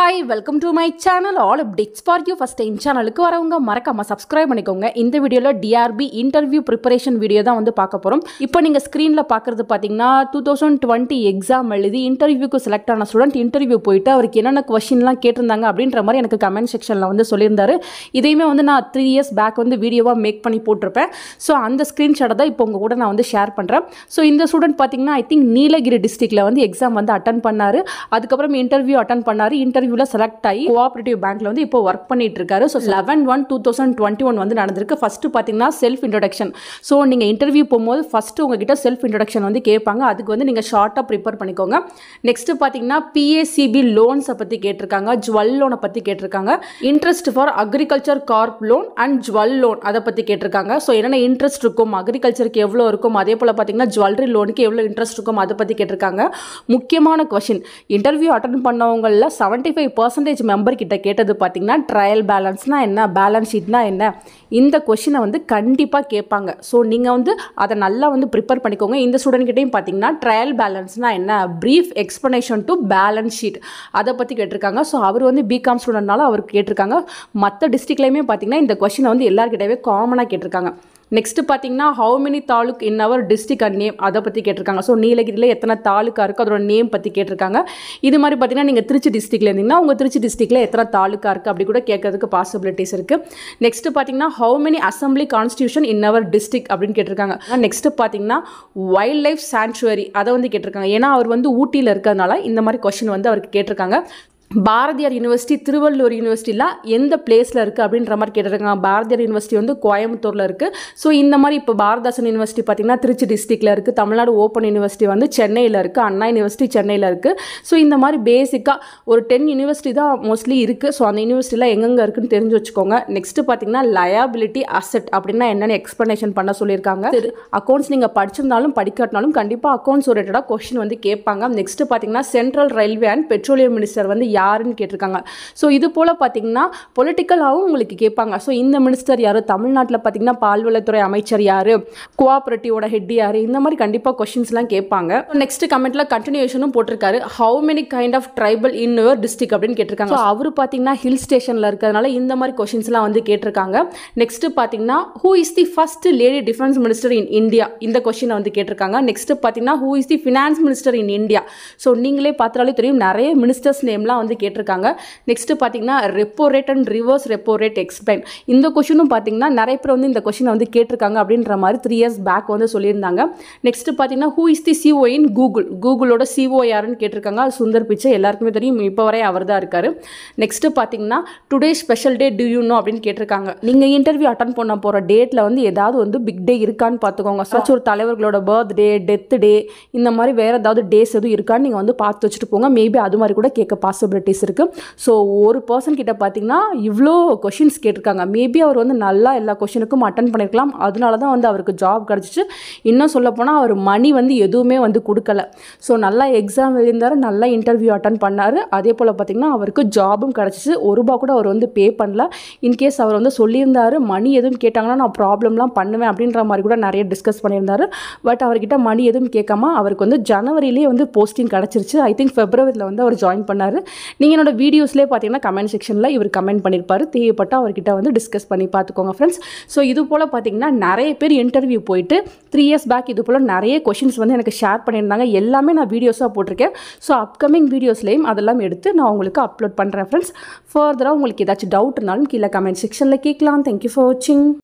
Hi, welcome to my channel. All updates for you. First time channel க்கு வரவங்க மறக்காம subscribe பண்ணிக்கோங்க. இந்த வீடியோல DRB interview preparation வீடியோ தான் வந்து பார்க்க போறோம். இப்போ நீங்க ஸ்கிரீன்ல பார்க்கிறது பாத்தீங்கன்னா 2020 எக்ஸாம் எழுதி இன்டர்வியூக்கு செலக்ட் ஆன ஸ்டூடண்ட் இன்டர்வியூ போயிட்டு அவருக்கு என்னென்ன क्वेश्चनலாம் கேட்டிருந்தாங்க அப்படின்ற மாதிரி எனக்கு கமெண்ட் செக்ஷன்ல வந்து சொல்லியிருந்தாரு. இதையுமே வந்து நான் 3 years பேக் வந்து வீடியோவா மேக் பண்ணி போட்டிருப்பேன். ஸோ அந்த ஸ்கிரீன்ஷாட்டை தான் இப்போ உங்க கூட நான் வந்து ஷேர் பண்றேன். ஸோ இந்த ஸ்டூடெண்ட் பாத்தீங்கன்னா ஐ திங்க் நீலகிரி டிஸ்ட்ரிக்ட்ல வந்து எக்ஸாம் வந்து அட்டன் பண்ணாரு. அதுக்கப்புறம் இன்டர்வியூ அட்டன் பண்ணாரு. இன்டர்வியூல செலக்ட் ஆகி கோஆபரேட்டிவ் பேங்க்ல வந்து இப்போ ஒர்க் பண்ணிட்டு இருக்காரு. ஸோ 11/1/2021 வந்து நடந்திருக்கு. ஃபர்ஸ்ட் பாத்தீங்கன்னா செல்ஃப் இன்ட்ரோடக்ஷன். ஸோ நீங்க இன்டர்வியூ போகும்போது ஃபர்ஸ்ட் உங்ககிட்ட செல்ஃப் இன்ட்ரோடக்ஷன் வந்து கேட்பாங்க. அதுக்கு வந்து நீங்க ஷார்ட்டா ப்ரிப்பேர் பண்ணிக்கோங்க. நெக்ஸ்ட் பாத்தீங்கன்னா PACB லோன்ஸை பத்தி கேட்டிருக்காங்க, ஜுவல் லோனை பத்தி கேட்டிருக்காங்க, interest for agriculture crop loan and jewel loan அதை பத்தி கேட்டிருக்காங்க. ஸோ என்னென்ன இன்ட்ரெஸ்ட் இருக்கும், அக்ரிகல்ச்சருக்கு எவ்வளோ இருக்கும், அதே போல பாத்தீங்கன்னா ஜுவல்லரி லோனுக்கு எவ்வளோ இன்ட்ரெஸ்ட் இருக்கும் அதை பத்தி கேட்டிருக்காங்க. முக்கியமான கொஸ்டின், இன்டர்வியூ அட்டன் பண்ணவங்கள 75% மெம்பர் கிட்ட கேட்டது பார்த்தீங்கன்னா ட்ரையல் பேலன்ஸ்னா என்ன, பேலன்ஸ் ஷீட்னா என்ன, இந்த கொஸ்டினை வந்து கண்டிப்பாக கேட்பாங்க. ஸோ நீங்கள் வந்து அதை நல்லா வந்து ப்ரிப்பேர் பண்ணிக்கோங்க. இந்த ஸ்டூடெண்ட் கிட்டையும் பார்த்தீங்கன்னா ட்ரையல் பேலன்ஸ்னா என்ன, brief explanation to balance sheet அதை பற்றி கேட்டிருக்காங்க. ஸோ அவர் வந்து பிகாம் ஸ்டூடெண்ட்னால அவருக்கு கேட்டிருக்காங்க. மற்ற டிஸ்ட்ரிக்ட்லையுமே பார்த்தீங்கன்னா இந்த கொஸ்டினை வந்து எல்லாருக்கிட்டவே காமனாக கேட்டிருக்காங்க. நெக்ஸ்ட் பார்த்தீங்கன்னா how many taluk in our district and name அதை பற்றி கேட்டிருக்காங்க. ஸோ நீலகிரியில் எத்தனை தாலுக்கா இருக்குது அதோட நேம் பற்றி கேட்டிருக்காங்க. இது மாதிரி பார்த்தீங்கன்னா நீங்கள் திருச்சி டிஸ்ட்ரிக்ட்ல இருந்தீங்கன்னா உங்கள் திருச்சி டிஸ்ட்ரிக்ட்ல எத்தனை தாலுக்கா இருக்குது அப்படி கூட கேட்கறதுக்கு பாசிபிலிட்டிஸ் இருக்குது. நெக்ஸ்ட் பார்த்தீங்கன்னா how many assembly constitution in our district அப்படின்னு கேட்டிருக்காங்க. நெக்ஸ்ட் பார்த்தீங்கன்னா வைல்ட் லைஃப் சாங்சுவரி அதை வந்து கேட்டிருக்காங்க. ஏன்னா அவர் வந்து ஊட்டியில் இருக்கிறதுனால இந்த மாதிரி கொஸ்டின் வந்து அவருக்கு கேட்டிருக்காங்க. பாரதியார் யூனிவர்சிட்டி திருவள்ளூர் யூனிவர்சிட்டிலாம் எந்த பிளேஸில் இருக்குது அப்படின்ற மாதிரி கேட்டிருக்காங்க. பாரதியார் யூனிவர்சிட்டி வந்து கோயம்புத்தூரில் இருக்குது. ஸோ இந்த மாதிரி இப்போ பாரதாசன் யூனிவர்சிட்டி பார்த்திங்கன்னா திருச்சி டிஸ்ட்ரிக்டில் இருக்குது. தமிழ்நாடு ஓப்பன் யூனிவர்சிட்டி வந்து சென்னையில் இருக்குது. அண்ணா யூனிவர்சிட்டி சென்னையில் இருக்குது. ஸோ இந்த மாதிரி பேசிக்காக ஒரு 10 யூனிவர்சிட்டி தான் மோஸ்ட்லி இருக்குது. ஸோ அந்த யூனிவர்சிட்டியில் எங்கெங்கே இருக்குன்னு தெரிஞ்சு வச்சுக்கோங்க. நெக்ஸ்ட்டு பார்த்திங்கன்னா லயபிலிட்டி அசெட் அப்படின்னா என்னென்னு எக்ஸ்ப்ளனேஷன் பண்ண சொல்லியிருக்காங்க. அக்கௌண்ட்ஸ் நீங்கள் படிச்சிருந்தாலும் படிக்காட்டினாலும் கண்டிப்பாக அக்கௌண்ட்ஸ் ஓரியன்டாக கொஸ்டின் வந்து கேட்பாங்க. நெக்ஸ்ட்டு பார்த்திங்கன்னா central railway and petroleum minister வந்து யாருன்னு கேட்டிருக்காங்க. ஸோ இது போல் பார்த்தீங்கன்னா பொலிட்டிக்கலாகவும் உங்களுக்கு கேட்பாங்க. ஸோ இந்த மினிஸ்டர் யார், தமிழ்நாட்டில் பார்த்தீங்கன்னா பால்வளத்துறை அமைச்சர் யார், கோஆபரேட்டிவோட ஹெட் யார், இந்த மாதிரி கண்டிப்பாக கொஸ்டின்ஸ்லாம் கேட்பாங்க. நெக்ஸ்ட் கமெண்ட்ல கண்டினியூஷனும் போட்டிருக்காரு. How many kind of tribal in your district அப்படின்னு கேட்டிருக்காங்க. ஸோ அவர் பார்த்தீங்கன்னா ஹில் ஸ்டேஷனில் இருக்கிறதுனால இந்த மாதிரி கொஸ்டின்ஸ்லாம் வந்து கேட்டிருக்காங்க. நெக்ஸ்ட் பார்த்தீங்கன்னா who is the first lady defence minister in India இந்த கொஸ்டினை வந்து கேட்டிருக்காங்க. நெக்ஸ்ட் பார்த்தீங்கன்னா who is the finance minister in India. So நீங்களே பார்த்தாலே தெரியும் நிறைய மினிஸ்டர்ஸ் நேம்லாம் வந்து கேட்டிருக்காங்க. நெக்ஸ்ட் பார்த்தீங்கன்னா repo rate and reverse repo rate explain இந்த கொஸ்டினும் பார்த்தீங்கன்னா நிறைய பேர் வந்து இந்த கொஸ்டினை வந்து கேட்டிருக்காங்க அப்படின்ற மாதிரி 3 years பேக் வந்து சொல்லியிருந்தாங்க. நெக்ஸ்ட் பார்த்தீங்கன்னா who is the CEO in Google, கூகுளோட சிஓ யாருன்னு கேட்டிருக்காங்க. சுந்தர் பிச்சை எல்லாருக்குமே தெரியும், இப்போ வரை அவர் தான் இருக்காரு. நெக்ஸ்ட் பார்த்தீங்கன்னா today special day to you know அப்படின்னு கேட்டிருக்காங்க. நீங்கள் இன்டர்வியூ அட்டன் பண்ண போகிற டேட்டில் வந்து ஏதாவது வந்து பிக் டே இருக்கான்னு பார்த்துக்கோங்க. சச் ஒரு தலைவர்களோட பர்த்டே, டெத் டே, இந்த மாதிரி வேறு ஏதாவது டேஸ் எதுவும் இருக்கான்னு நீங்கள் வந்து பார்த்து வச்சுட்டு போங்க. மேபி அது மாதிரி கூட கேட்க பாசிபிலிட்டிஸ் இருக்குது. ஸோ ஒரு பர்சன் கிட்ட பார்த்தீங்கன்னா இவ்வளோ கொஷின்ஸ் கேட்டிருக்காங்க. மேபி அவர் வந்து நல்லா எல்லா கொஷினுக்கும் அட்டன் பண்ணியிருக்கலாம். அதனால தான் வந்து அவருக்கு ஜாப் கிடச்சிச்சு. இன்னும் சொல்ல போனால் அவர் மணி வந்து எதுவுமே வந்து கொடுக்கல. ஸோ நல்லா எக்ஸாம் எழுந்தார், நல்லா இன்டர்வியூ அட்டன் பண்ணார். அதே போல் பார்த்தீங்கன்னா அவருக்கு ஜாபும் கிடச்சிச்சு. ₹1 கூட அவர் வந்து பே பண்ணல. இன்கேஸ் அவர் வந்து சொல்லியிருந்தார் மணி எதுவும் கேட்டாங்கன்னா நான் ப்ராப்ளம்லாம் பண்ணுவேன் அப்படின்ற மாதிரி கூட நிறைய டிஸ்கஸ் பண்ணியிருந்தார். பட் அவர்கிட்ட மணி எதுவும் கேட்காம அவருக்கு வந்து ஜனவரியிலே வந்து போஸ்டிங் கிடச்சிருச்சு. ஐ திங்க் ஃபெப்ரவரியில் வந்து அவர் ஜாயின் பண்ணார். நீங்கள் என்னோட வீடியோஸ்லேயே பார்த்தீங்கன்னா கமெண்ட் செக்ஷனில் இவர் கமெண்ட் பண்ணியிருப்பார். தேவைப்பட்ட அவர்கிட்ட வந்து டிஸ்கஸ் பண்ணி பார்த்துக்கோங்க ஃப்ரெண்ட்ஸ். ஸோ இது போல் பார்த்தீங்கன்னா நிறைய பேர் இன்டர்வியூ போயிட்டு 3 years பேக் இது போல் நிறைய கொஷின்ஸ் வந்து எனக்கு ஷேர் பண்ணியிருந்தாங்க. எல்லாமே நான் வீடியோஸாக போட்டிருக்கேன். ஸோ அப்கமிங் வீடியோஸ்லேயும் அதெல்லாம் எடுத்து நான் உங்களுக்கு அப்லோட் பண்ணுறேன் ஃப்ரெண்ட்ஸ். ஃபர்தராக உங்களுக்கு ஏதாச்சும் டவுட் இருந்தாலும் கீழே கமெண்ட் செக்ஷனில் கேட்கலாம். தேங்க்யூ ஃபார் வாட்சிங்.